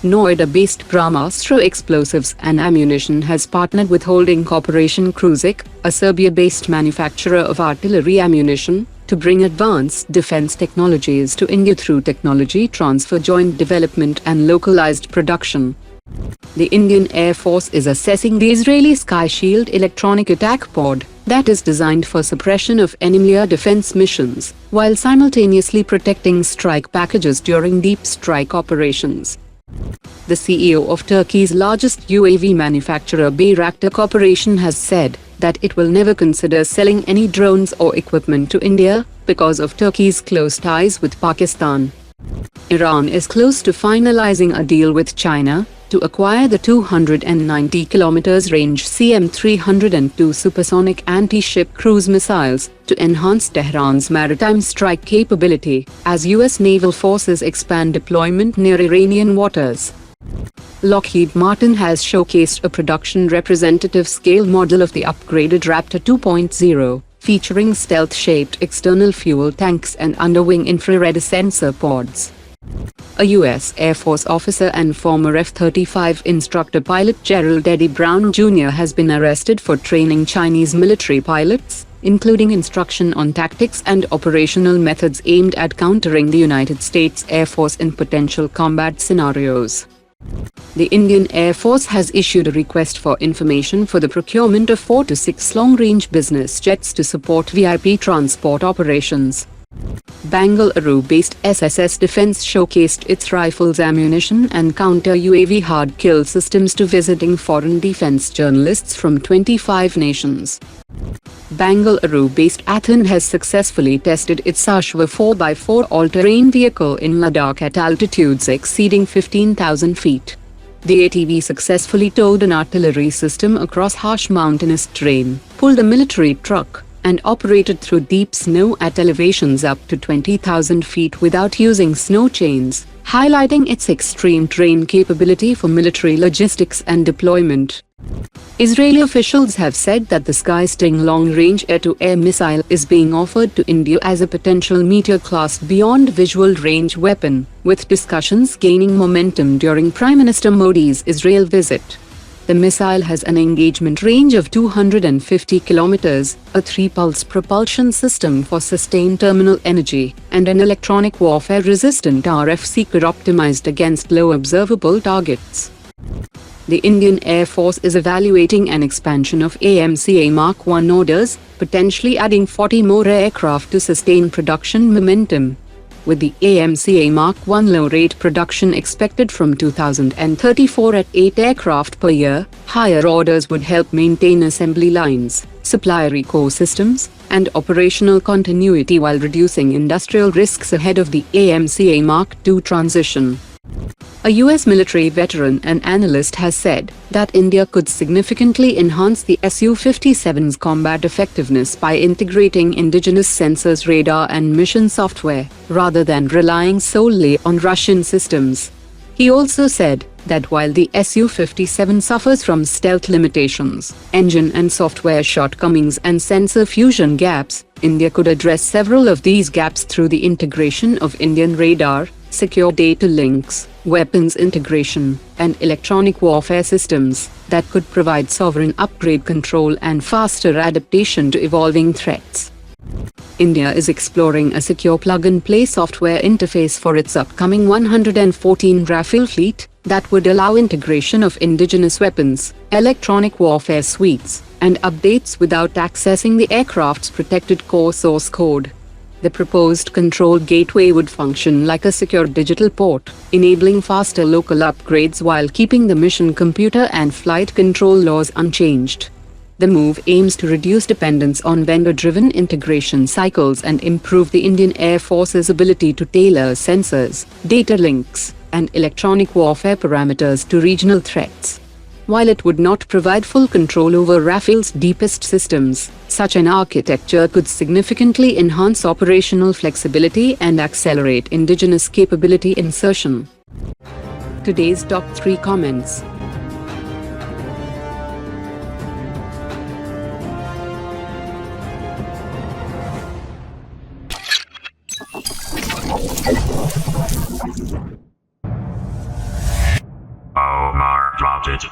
Noida-based Brahmastra Explosives and Ammunition has partnered with holding corporation Krushik, a Serbia-based manufacturer of artillery ammunition, to bring advanced defense technologies to India through technology transfer, joint development and localized production. The Indian Air Force is assessing the Israeli Sky Shield electronic attack pod that is designed for suppression of enemy air defense missions, while simultaneously protecting strike packages during deep strike operations. The CEO of Turkey's largest UAV manufacturer Bayraktar Corporation has said that it will never consider selling any drones or equipment to India because of Turkey's close ties with Pakistan. Iran is close to finalizing a deal with China to acquire the 290 km range CM-302 supersonic anti-ship cruise missiles to enhance Tehran's maritime strike capability as US naval forces expand deployment near Iranian waters. Lockheed Martin has showcased a production representative scale model of the upgraded Raptor 2.0, featuring stealth-shaped external fuel tanks and underwing infrared sensor pods. A U.S. Air Force officer and former F-35 instructor pilot Gerald Eddie Brown Jr. has been arrested for training Chinese military pilots, including instruction on tactics and operational methods aimed at countering the United States Air Force in potential combat scenarios. The Indian Air Force has issued a request for information for the procurement of 4 to 6 long-range business jets to support VIP transport operations. Bengaluru-based SSS Defense showcased its rifles, ammunition and counter-UAV hard-kill systems to visiting foreign defense journalists from 25 nations. Bengaluru-based Athon has successfully tested its Ashva 4x4 all-terrain vehicle in Ladakh at altitudes exceeding 15,000 feet. The ATV successfully towed an artillery system across harsh mountainous terrain, pulled a military truck, and operated through deep snow at elevations up to 20,000 feet without using snow chains, highlighting its extreme terrain capability for military logistics and deployment. Israeli officials have said that the Sky Sting long-range air-to-air missile is being offered to India as a potential Meteor-class beyond visual range weapon, with discussions gaining momentum during Prime Minister Modi's Israel visit. The missile has an engagement range of 250 kilometers, a 3-pulse propulsion system for sustained terminal energy, and an electronic warfare-resistant RF seeker optimized against low observable targets. The Indian Air Force is evaluating an expansion of AMCA MK1 orders, potentially adding 40 more aircraft to sustain production momentum. With the AMCA MK1 low-rate production expected from 2034 at 8 aircraft per year, higher orders would help maintain assembly lines, supplier ecosystems, and operational continuity while reducing industrial risks ahead of the AMCA Mk2 transition. A U.S. military veteran and analyst has said that India could significantly enhance the Su-57's combat effectiveness by integrating indigenous sensors, radar and mission software, rather than relying solely on Russian systems. He also said that while the Su-57 suffers from stealth limitations, engine and software shortcomings and sensor fusion gaps, India could address several of these gaps through the integration of Indian radar, secure data links, weapons integration, and electronic warfare systems that could provide sovereign upgrade control and faster adaptation to evolving threats. India is exploring a secure plug-and-play software interface for its upcoming 114 Rafale fleet that would allow integration of indigenous weapons, electronic warfare suites, and updates without accessing the aircraft's protected core source code. The proposed control gateway would function like a secure digital port, enabling faster local upgrades while keeping the mission computer and flight control laws unchanged. The move aims to reduce dependence on vendor-driven integration cycles and improve the Indian Air Force's ability to tailor sensors, data links, and electronic warfare parameters to regional threats. While it would not provide full control over Rafale's deepest systems, such an architecture could significantly enhance operational flexibility and accelerate indigenous capability insertion. Today's top 3 comments. Omar dropped it.